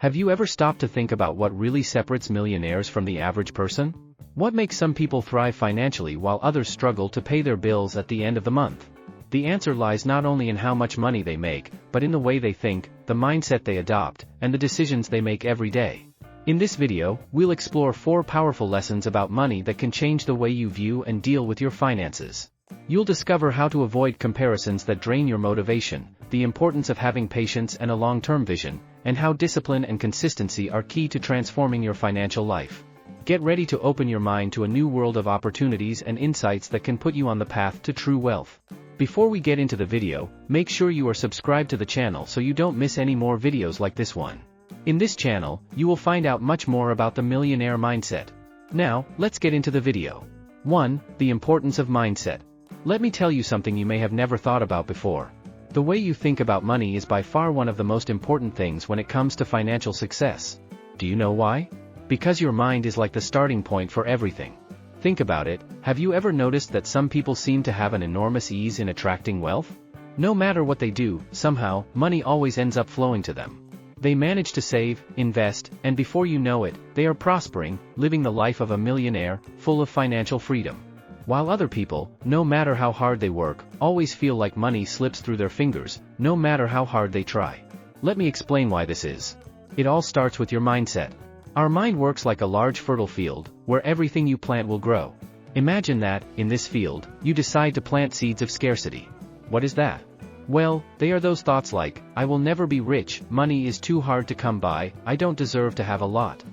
Have you ever stopped to think about what really separates millionaires from the average person? What makes some people thrive financially while others struggle to pay their bills at the end of the month? The answer lies not only in how much money they make, but in the way they think, the mindset they adopt, and the decisions they make every day. In this video, we'll explore 4 powerful lessons about money that can change the way you view and deal with your finances. You'll discover how to avoid comparisons that drain your motivation, the importance of having patience and a long-term vision, and how discipline and consistency are key to transforming your financial life. Get ready to open your mind to a new world of opportunities and insights that can put you on the path to true wealth. Before we get into the video, make sure you are subscribed to the channel so you don't miss any more videos like this one. In this channel, you will find out much more about the millionaire mindset. Now, let's get into the video. 1. The importance of mindset. Let me tell you something you may have never thought about before. The way you think about money is by far one of the most important things when it comes to financial success. Do you know why? Because your mind is like the starting point for everything. Think about it, have you ever noticed that some people seem to have an enormous ease in attracting wealth? No matter what they do, somehow, money always ends up flowing to them. They manage to save, invest, and before you know it, they are prospering, living the life of a millionaire, full of financial freedom. While other people, no matter how hard they work, always feel like money slips through their fingers, no matter how hard they try. Let me explain why this is. It all starts with your mindset. Our mind works like a large fertile field, where everything you plant will grow. Imagine that, in this field, you decide to plant seeds of scarcity. What is that? Well, they are those thoughts like, I will never be rich, money is too hard to come by, I don't deserve to have a lot.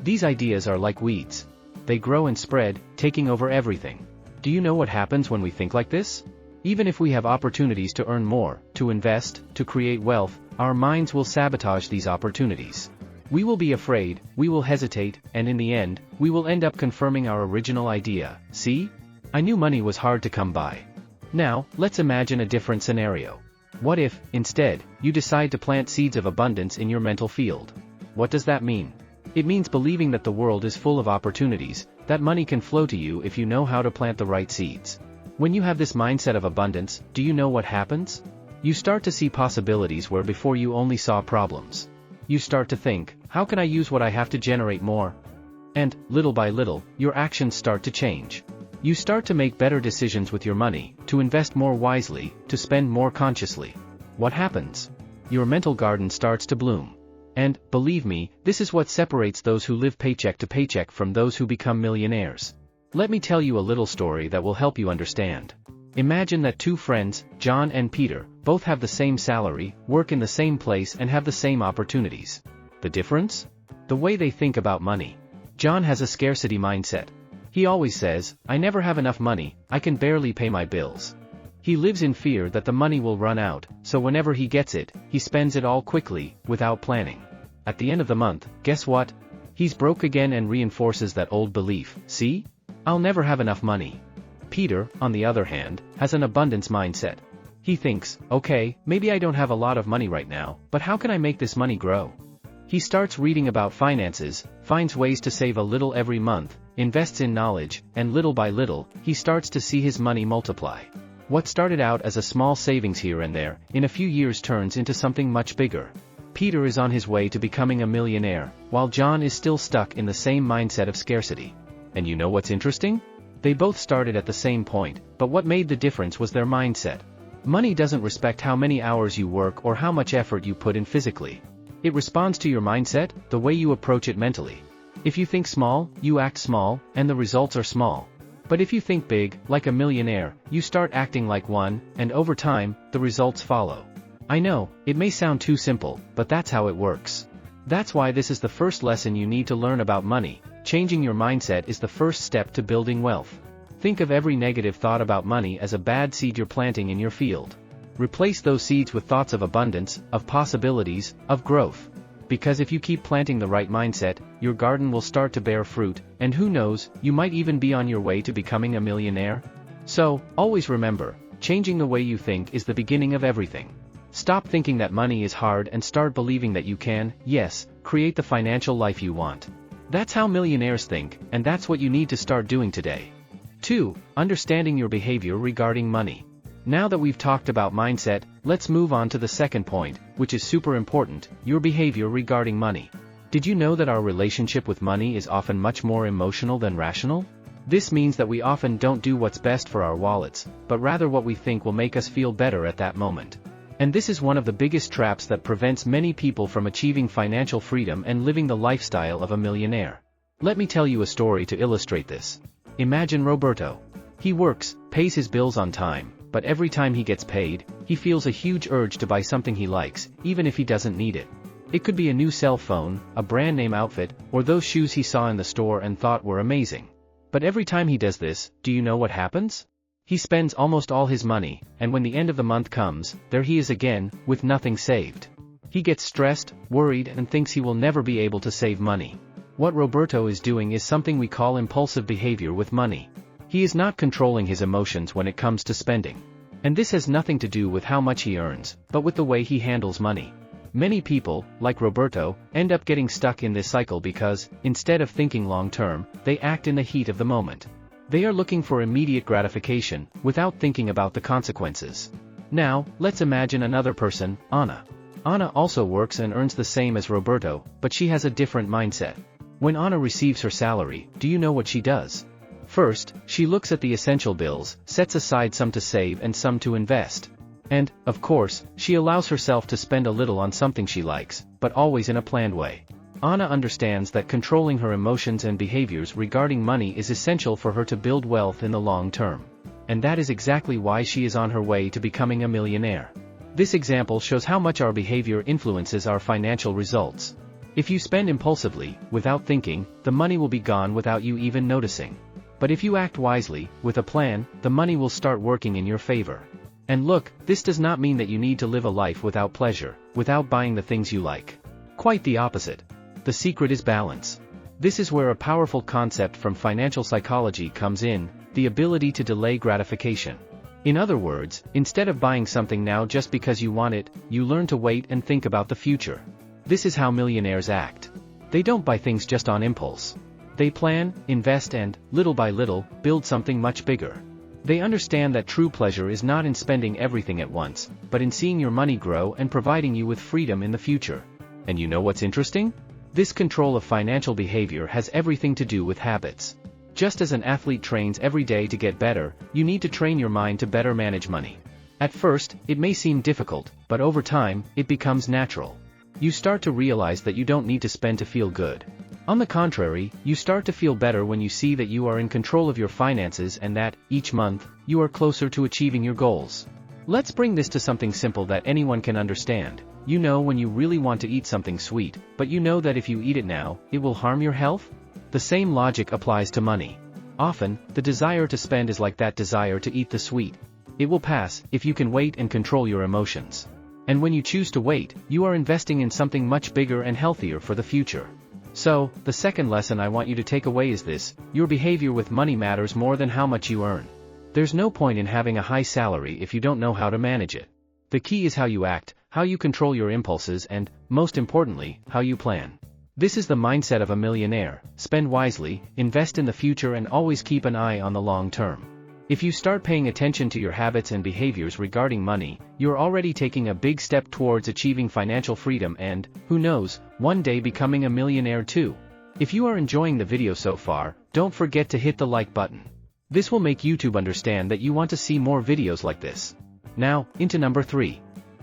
These ideas are like weeds. They grow and spread, taking over everything. Do you know what happens when we think like this? Even if we have opportunities to earn more, to invest, to create wealth, our minds will sabotage these opportunities. We will be afraid, we will hesitate, and in the end, we will end up confirming our original idea. See? I knew money was hard to come by. Now, let's imagine a different scenario. What if, instead, you decide to plant seeds of abundance in your mental field? What does that mean? It means believing that the world is full of opportunities, that money can flow to you if you know how to plant the right seeds. When you have this mindset of abundance, do you know what happens? You start to see possibilities where before you only saw problems. You start to think, how can I use what I have to generate more? And, little by little, your actions start to change. You start to make better decisions with your money, to invest more wisely, to spend more consciously. What happens? Your mental garden starts to bloom. And, believe me, this is what separates those who live paycheck to paycheck from those who become millionaires. Let me tell you a little story that will help you understand. Imagine that 2 friends, John and Peter, both have the same salary, work in the same place and have the same opportunities. The difference? The way they think about money. John has a scarcity mindset. He always says, I never have enough money, I can barely pay my bills. He lives in fear that the money will run out, so whenever he gets it, he spends it all quickly, without planning. At the end of the month, guess what? He's broke again and reinforces that old belief, see? I'll never have enough money. Peter, on the other hand, has an abundance mindset. He thinks, okay, maybe I don't have a lot of money right now, but how can I make this money grow? He starts reading about finances, finds ways to save a little every month, invests in knowledge, and little by little, he starts to see his money multiply. What started out as a small savings here and there, in a few years turns into something much bigger. Peter is on his way to becoming a millionaire, while John is still stuck in the same mindset of scarcity. And you know what's interesting? They both started at the same point, but what made the difference was their mindset. Money doesn't respect how many hours you work or how much effort you put in physically. It responds to your mindset, the way you approach it mentally. If you think small, you act small, and the results are small. But if you think big, like a millionaire, you start acting like one, and over time, the results follow. I know, it may sound too simple, but that's how it works. That's why this is the first lesson you need to learn about money. Changing your mindset is the first step to building wealth. Think of every negative thought about money as a bad seed you're planting in your field. Replace those seeds with thoughts of abundance, of possibilities, of growth. Because if you keep planting the right mindset, your garden will start to bear fruit, and who knows, you might even be on your way to becoming a millionaire. So, always remember, changing the way you think is the beginning of everything. Stop thinking that money is hard and start believing that you can, yes, create the financial life you want. That's how millionaires think, and that's what you need to start doing today. 2. Understanding your behavior regarding money. Now that we've talked about mindset, let's move on to the second point, which is super important, your behavior regarding money. Did you know that our relationship with money is often much more emotional than rational? This means that we often don't do what's best for our wallets, but rather what we think will make us feel better at that moment. And this is one of the biggest traps that prevents many people from achieving financial freedom and living the lifestyle of a millionaire. Let me tell you a story to illustrate this. Imagine Roberto. He works, pays his bills on time, but every time he gets paid, he feels a huge urge to buy something he likes, even if he doesn't need it. It could be a new cell phone, a brand name outfit, or those shoes he saw in the store and thought were amazing. But every time he does this, do you know what happens? He spends almost all his money, and when the end of the month comes, there he is again, with nothing saved. He gets stressed, worried, and thinks he will never be able to save money. What Roberto is doing is something we call impulsive behavior with money. He is not controlling his emotions when it comes to spending. And this has nothing to do with how much he earns, but with the way he handles money. Many people, like Roberto, end up getting stuck in this cycle because, instead of thinking long-term, they act in the heat of the moment. They are looking for immediate gratification, without thinking about the consequences. Now, let's imagine another person, Anna. Anna also works and earns the same as Roberto, but she has a different mindset. When Anna receives her salary, do you know what she does? First, she looks at the essential bills, sets aside some to save and some to invest. And, of course, she allows herself to spend a little on something she likes, but always in a planned way. Anna understands that controlling her emotions and behaviors regarding money is essential for her to build wealth in the long term. And that is exactly why she is on her way to becoming a millionaire. This example shows how much our behavior influences our financial results. If you spend impulsively, without thinking, the money will be gone without you even noticing. But if you act wisely, with a plan, the money will start working in your favor. And look, this does not mean that you need to live a life without pleasure, without buying the things you like. Quite the opposite. The secret is balance. This is where a powerful concept from financial psychology comes in, the ability to delay gratification. In other words, instead of buying something now just because you want it, you learn to wait and think about the future. This is how millionaires act. They don't buy things just on impulse. They plan, invest and, little by little, build something much bigger. They understand that true pleasure is not in spending everything at once, but in seeing your money grow and providing you with freedom in the future. And you know what's interesting? This control of financial behavior has everything to do with habits. Just as an athlete trains every day to get better, you need to train your mind to better manage money. At first, it may seem difficult, but over time, it becomes natural. You start to realize that you don't need to spend to feel good. On the contrary, you start to feel better when you see that you are in control of your finances and that, each month, you are closer to achieving your goals. Let's bring this to something simple that anyone can understand. You know when you really want to eat something sweet, but you know that if you eat it now, it will harm your health? The same logic applies to money. Often, the desire to spend is like that desire to eat the sweet. It will pass, if you can wait and control your emotions. And when you choose to wait, you are investing in something much bigger and healthier for the future. So, the second lesson I want you to take away is this: your behavior with money matters more than how much you earn. There's no point in having a high salary if you don't know how to manage it. The key is how you act, how you control your impulses and, most importantly, how you plan. This is the mindset of a millionaire: spend wisely, invest in the future and always keep an eye on the long term. If you start paying attention to your habits and behaviors regarding money, you're already taking a big step towards achieving financial freedom and, who knows, one day becoming a millionaire too. If you are enjoying the video so far, don't forget to hit the like button. This will make YouTube understand that you want to see more videos like this. Now, into number 3.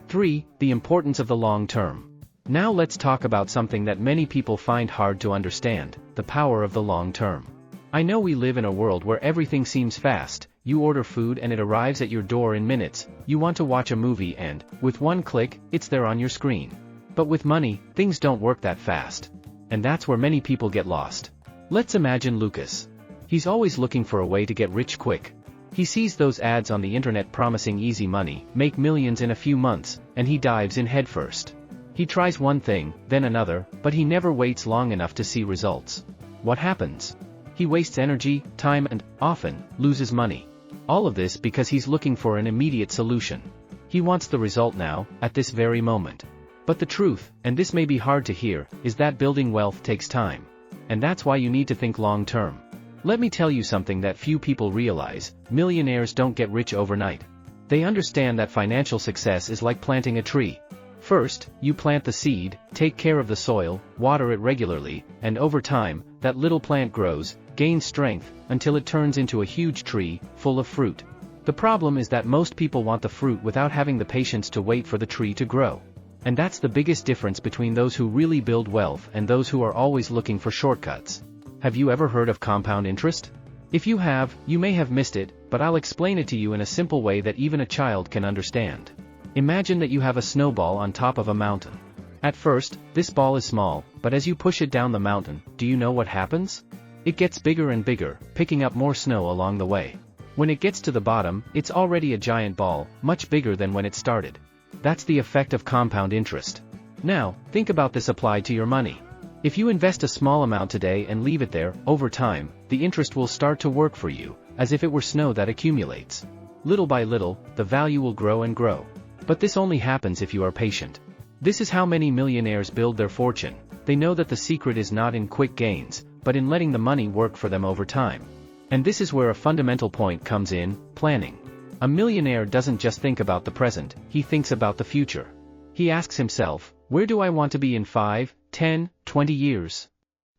3. The importance of the long term. Now let's talk about something that many people find hard to understand: the power of the long term. I know we live in a world where everything seems fast. You order food and it arrives at your door in minutes. You want to watch a movie and, with one click, it's there on your screen. But with money, things don't work that fast. And that's where many people get lost. Let's imagine Lucas. He's always looking for a way to get rich quick. He sees those ads on the internet promising easy money, make millions in a few months, and he dives in headfirst. He tries one thing, then another, but he never waits long enough to see results. What happens? He wastes energy, time and, often, loses money. All of this because he's looking for an immediate solution. He wants the result now, at this very moment. But the truth, and this may be hard to hear, is that building wealth takes time. And that's why you need to think long term. Let me tell you something that few people realize: millionaires don't get rich overnight. They understand that financial success is like planting a tree. First, you plant the seed, take care of the soil, water it regularly, and over time, that little plant grows, gains strength, until it turns into a huge tree, full of fruit. The problem is that most people want the fruit without having the patience to wait for the tree to grow. And that's the biggest difference between those who really build wealth and those who are always looking for shortcuts. Have you ever heard of compound interest? If you have, you may have missed it, but I'll explain it to you in a simple way that even a child can understand. Imagine that you have a snowball on top of a mountain. At first, this ball is small, but as you push it down the mountain, do you know what happens? It gets bigger and bigger, picking up more snow along the way. When it gets to the bottom, it's already a giant ball, much bigger than when it started. That's the effect of compound interest. Now, think about this applied to your money. If you invest a small amount today and leave it there, over time, the interest will start to work for you, as if it were snow that accumulates. Little by little, the value will grow and grow. But this only happens if you are patient. This is how many millionaires build their fortune. They know that the secret is not in quick gains, but in letting the money work for them over time. And this is where a fundamental point comes in: planning. A millionaire doesn't just think about the present, he thinks about the future. He asks himself, where do I want to be in 5, 10, 20 years?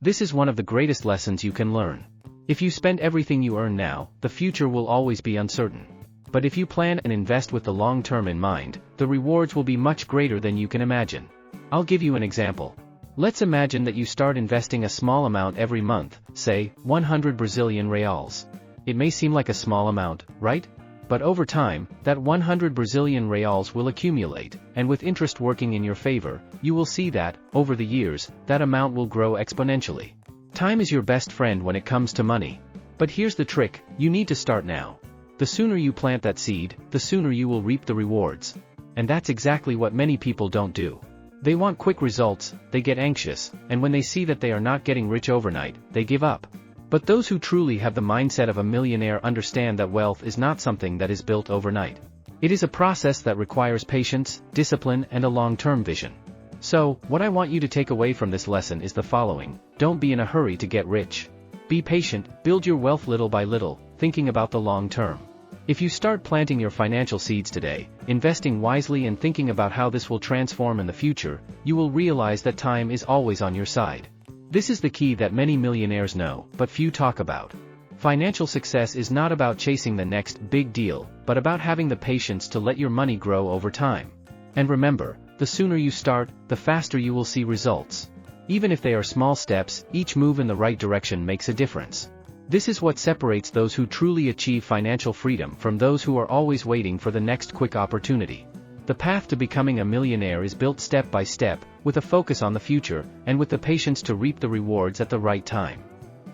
This is one of the greatest lessons you can learn. If you spend everything you earn now, the future will always be uncertain. But if you plan and invest with the long term in mind, the rewards will be much greater than you can imagine. I'll give you an example. Let's imagine that you start investing a small amount every month, say, 100 Brazilian reals. It may seem like a small amount, right? But over time, that 100 Brazilian reals will accumulate, and with interest working in your favor, you will see that, over the years, that amount will grow exponentially. Time is your best friend when it comes to money. But here's the trick: you need to start now. The sooner you plant that seed, the sooner you will reap the rewards. And that's exactly what many people don't do. They want quick results, they get anxious, and when they see that they are not getting rich overnight, they give up. But those who truly have the mindset of a millionaire understand that wealth is not something that is built overnight. It is a process that requires patience, discipline, and a long-term vision. So, what I want you to take away from this lesson is the following: don't be in a hurry to get rich. Be patient, build your wealth little by little, thinking about the long term. If you start planting your financial seeds today, investing wisely and thinking about how this will transform in the future, you will realize that time is always on your side. This is the key that many millionaires know, but few talk about. Financial success is not about chasing the next big deal, but about having the patience to let your money grow over time. And remember, the sooner you start, the faster you will see results. Even if they are small steps, each move in the right direction makes a difference. This is what separates those who truly achieve financial freedom from those who are always waiting for the next quick opportunity. The path to becoming a millionaire is built step by step, with a focus on the future, and with the patience to reap the rewards at the right time.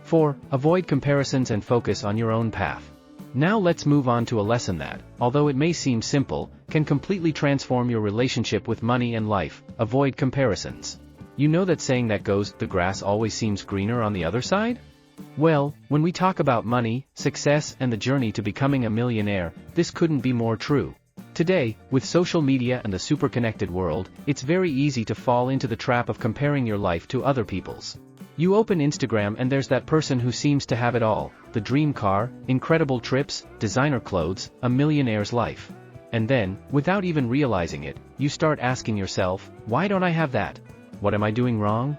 4. Avoid comparisons and focus on your own path. Now let's move on to a lesson that, although it may seem simple, can completely transform your relationship with money and life: avoid comparisons. You know that saying that goes, the grass always seems greener on the other side? Well, when we talk about money, success, and the journey to becoming a millionaire, this couldn't be more true. Today, with social media and the super-connected world, it's very easy to fall into the trap of comparing your life to other people's. You open Instagram and there's that person who seems to have it all: the dream car, incredible trips, designer clothes, a millionaire's life. And then, without even realizing it, you start asking yourself, why don't I have that? What am I doing wrong?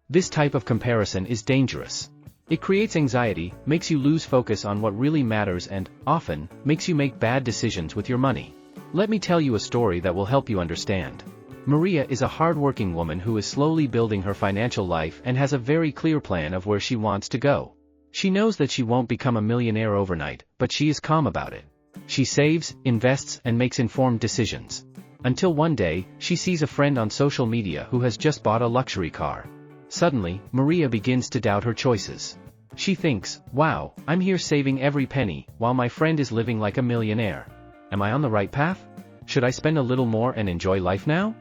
This type of comparison is dangerous. It creates anxiety, makes you lose focus on what really matters, and, often, makes you make bad decisions with your money. Let me tell you a story that will help you understand. Maria is a hard-working woman who is slowly building her financial life and has a very clear plan of where she wants to go. She knows that she won't become a millionaire overnight, but she is calm about it. She saves, invests, and makes informed decisions. Until one day, she sees a friend on social media who has just bought a luxury car. Suddenly, Maria begins to doubt her choices. She thinks, wow, I'm here saving every penny, while my friend is living like a millionaire. Am I on the right path? Should I spend a little more and enjoy life now?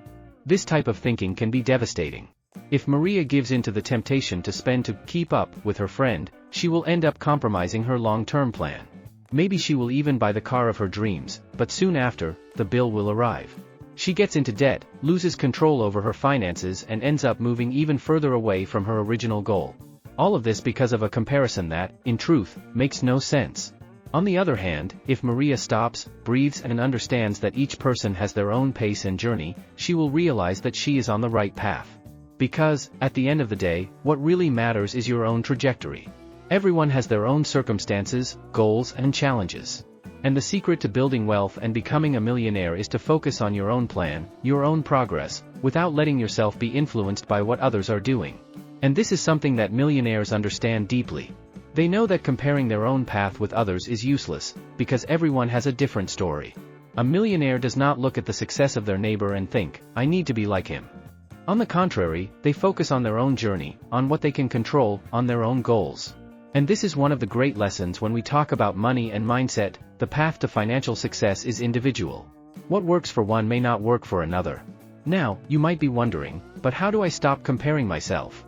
This type of thinking can be devastating. If Maria gives in to the temptation to spend to keep up with her friend, she will end up compromising her long-term plan. Maybe she will even buy the car of her dreams, but soon after, the bill will arrive. She gets into debt, loses control over her finances, and ends up moving even further away from her original goal. All of this because of a comparison that, in truth, makes no sense. On the other hand, if Maria stops, breathes and understands that each person has their own pace and journey, she will realize that she is on the right path. Because, at the end of the day, what really matters is your own trajectory. Everyone has their own circumstances, goals and challenges. And the secret to building wealth and becoming a millionaire is to focus on your own plan, your own progress, without letting yourself be influenced by what others are doing. And this is something that millionaires understand deeply. They know that comparing their own path with others is useless, because everyone has a different story. A millionaire does not look at the success of their neighbor and think, I need to be like him. On the contrary, they focus on their own journey, on what they can control, on their own goals. And this is one of the great lessons when we talk about money and mindset. The path to financial success is individual. What works for one may not work for another. Now, you might be wondering, but how do I stop comparing myself?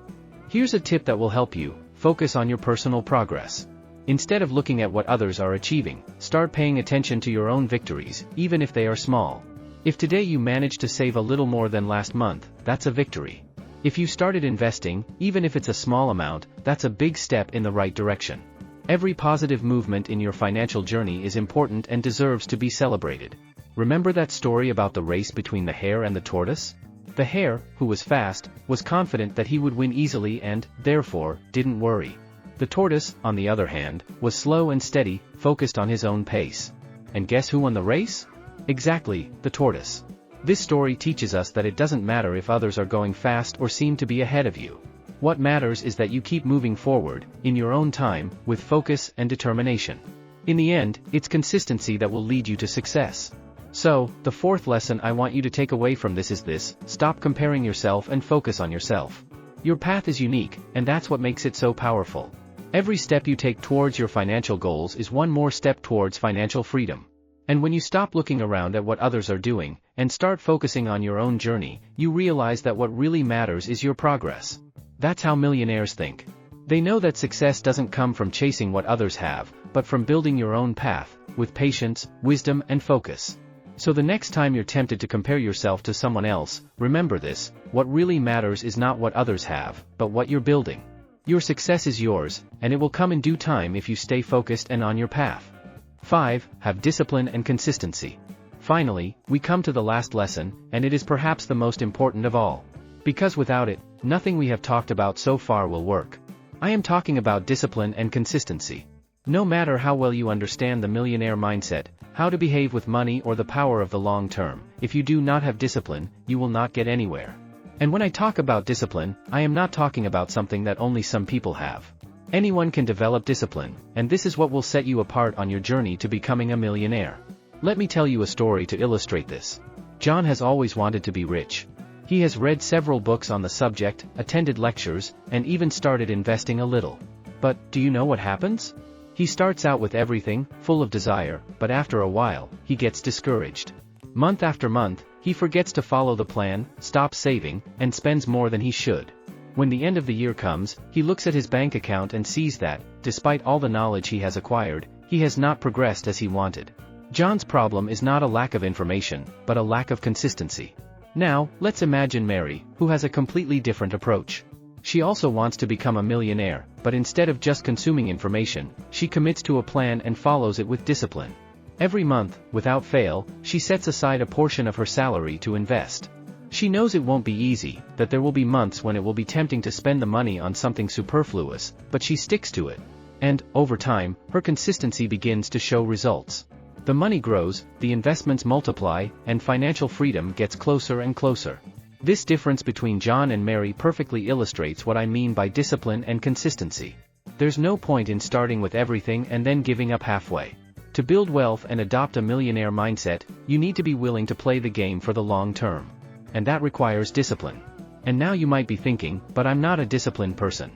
Here's a tip that will help you. Focus on your personal progress. Instead of looking at what others are achieving, start paying attention to your own victories, even if they are small. If today you manage to save a little more than last month, that's a victory. If you started investing, even if it's a small amount, that's a big step in the right direction. Every positive movement in your financial journey is important and deserves to be celebrated. Remember that story about the race between the hare and the tortoise? The hare, who was fast, was confident that he would win easily and, therefore, didn't worry. The tortoise, on the other hand, was slow and steady, focused on his own pace. And guess who won the race? Exactly, the tortoise. This story teaches us that it doesn't matter if others are going fast or seem to be ahead of you. What matters is that you keep moving forward, in your own time, with focus and determination. In the end, it's consistency that will lead you to success. So, the fourth lesson I want you to take away from this is this: stop comparing yourself and focus on yourself. Your path is unique, and that's what makes it so powerful. Every step you take towards your financial goals is one more step towards financial freedom. And when you stop looking around at what others are doing, and start focusing on your own journey, you realize that what really matters is your progress. That's how millionaires think. They know that success doesn't come from chasing what others have, but from building your own path, with patience, wisdom and focus. So the next time you're tempted to compare yourself to someone else, remember this: what really matters is not what others have, but what you're building. Your success is yours, and it will come in due time if you stay focused and on your path. 5. Have discipline and consistency. Finally, we come to the last lesson, and it is perhaps the most important of all. Because without it, nothing we have talked about so far will work. I am talking about discipline and consistency. No matter how well you understand the millionaire mindset, how to behave with money or the power of the long term, if you do not have discipline, you will not get anywhere. And when I talk about discipline, I am not talking about something that only some people have. Anyone can develop discipline, and this is what will set you apart on your journey to becoming a millionaire. Let me tell you a story to illustrate this. John has always wanted to be rich. He has read several books on the subject, attended lectures, and even started investing a little. But, do you know what happens? He starts out with everything, full of desire, but after a while, he gets discouraged. Month after month, he forgets to follow the plan, stops saving, and spends more than he should. When the end of the year comes, he looks at his bank account and sees that, despite all the knowledge he has acquired, he has not progressed as he wanted. John's problem is not a lack of information, but a lack of consistency. Now, let's imagine Mary, who has a completely different approach. She also wants to become a millionaire, but instead of just consuming information, she commits to a plan and follows it with discipline. Every month, without fail, she sets aside a portion of her salary to invest. She knows it won't be easy, that there will be months when it will be tempting to spend the money on something superfluous, but she sticks to it. And, over time, her consistency begins to show results. The money grows, the investments multiply, and financial freedom gets closer and closer. This difference between John and Mary perfectly illustrates what I mean by discipline and consistency. There's no point in starting with everything and then giving up halfway. To build wealth and adopt a millionaire mindset, you need to be willing to play the game for the long term. And that requires discipline. And now you might be thinking, but I'm not a disciplined person.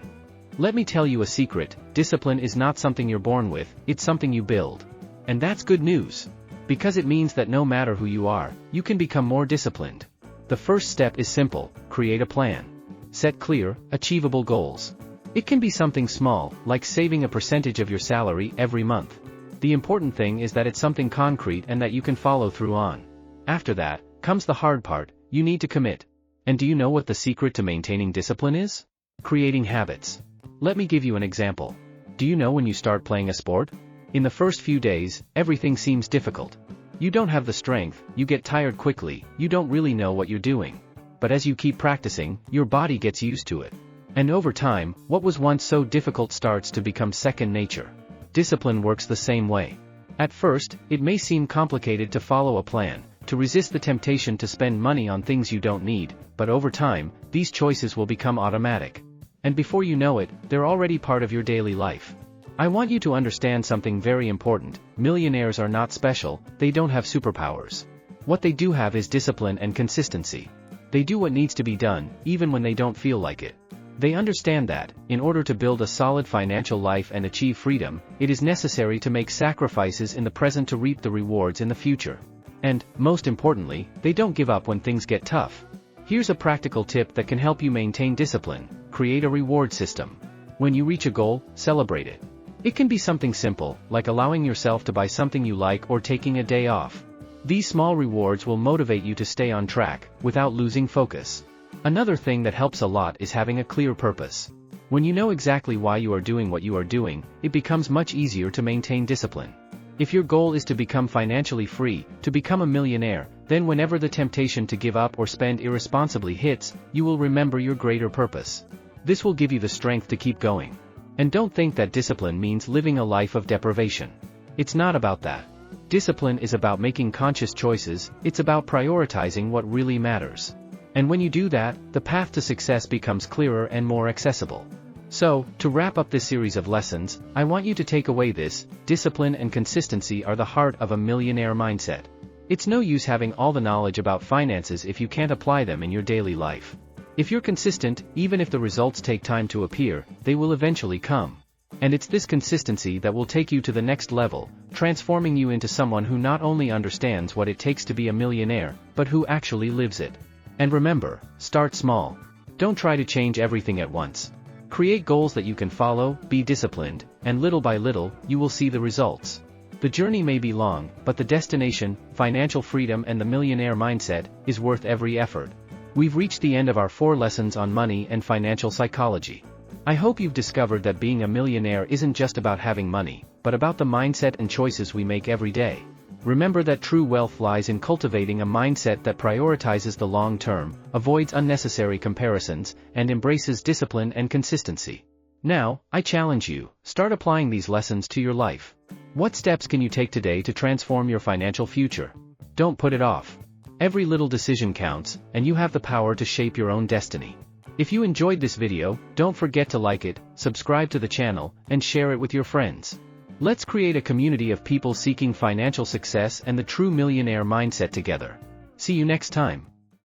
Let me tell you a secret: discipline is not something you're born with, it's something you build. And that's good news. Because it means that no matter who you are, you can become more disciplined. The first step is simple: create a plan. Set clear, achievable goals. It can be something small, like saving a percentage of your salary every month. The important thing is that it's something concrete and that you can follow through on. After that, comes the hard part: you need to commit. And do you know what the secret to maintaining discipline is? Creating habits. Let me give you an example. Do you know when you start playing a sport? In the first few days, everything seems difficult. You don't have the strength, you get tired quickly, you don't really know what you're doing. But as you keep practicing, your body gets used to it. And over time, what was once so difficult starts to become second nature. Discipline works the same way. At first, it may seem complicated to follow a plan, to resist the temptation to spend money on things you don't need, but over time, these choices will become automatic. And before you know it, they're already part of your daily life. I want you to understand something very important: millionaires are not special, they don't have superpowers. What they do have is discipline and consistency. They do what needs to be done, even when they don't feel like it. They understand that, in order to build a solid financial life and achieve freedom, it is necessary to make sacrifices in the present to reap the rewards in the future. And, most importantly, they don't give up when things get tough. Here's a practical tip that can help you maintain discipline: create a reward system. When you reach a goal, celebrate it. It can be something simple, like allowing yourself to buy something you like or taking a day off. These small rewards will motivate you to stay on track, without losing focus. Another thing that helps a lot is having a clear purpose. When you know exactly why you are doing what you are doing, it becomes much easier to maintain discipline. If your goal is to become financially free, to become a millionaire, then whenever the temptation to give up or spend irresponsibly hits, you will remember your greater purpose. This will give you the strength to keep going. And don't think that discipline means living a life of deprivation. It's not about that. Discipline is about making conscious choices, it's about prioritizing what really matters. And when you do that, the path to success becomes clearer and more accessible. So, to wrap up this series of lessons, I want you to take away this: discipline and consistency are the heart of a millionaire mindset. It's no use having all the knowledge about finances if you can't apply them in your daily life. If you're consistent, even if the results take time to appear, they will eventually come. And it's this consistency that will take you to the next level, transforming you into someone who not only understands what it takes to be a millionaire, but who actually lives it. And remember, start small. Don't try to change everything at once. Create goals that you can follow, be disciplined, and little by little, you will see the results. The journey may be long, but the destination, financial freedom and the millionaire mindset, is worth every effort. We've reached the end of our 4 lessons on money and financial psychology. I hope you've discovered that being a millionaire isn't just about having money, but about the mindset and choices we make every day. Remember that true wealth lies in cultivating a mindset that prioritizes the long term, avoids unnecessary comparisons, and embraces discipline and consistency. Now, I challenge you, start applying these lessons to your life. What steps can you take today to transform your financial future? Don't put it off. Every little decision counts, and you have the power to shape your own destiny. If you enjoyed this video, don't forget to like it, subscribe to the channel, and share it with your friends. Let's create a community of people seeking financial success and the true millionaire mindset together. See you next time.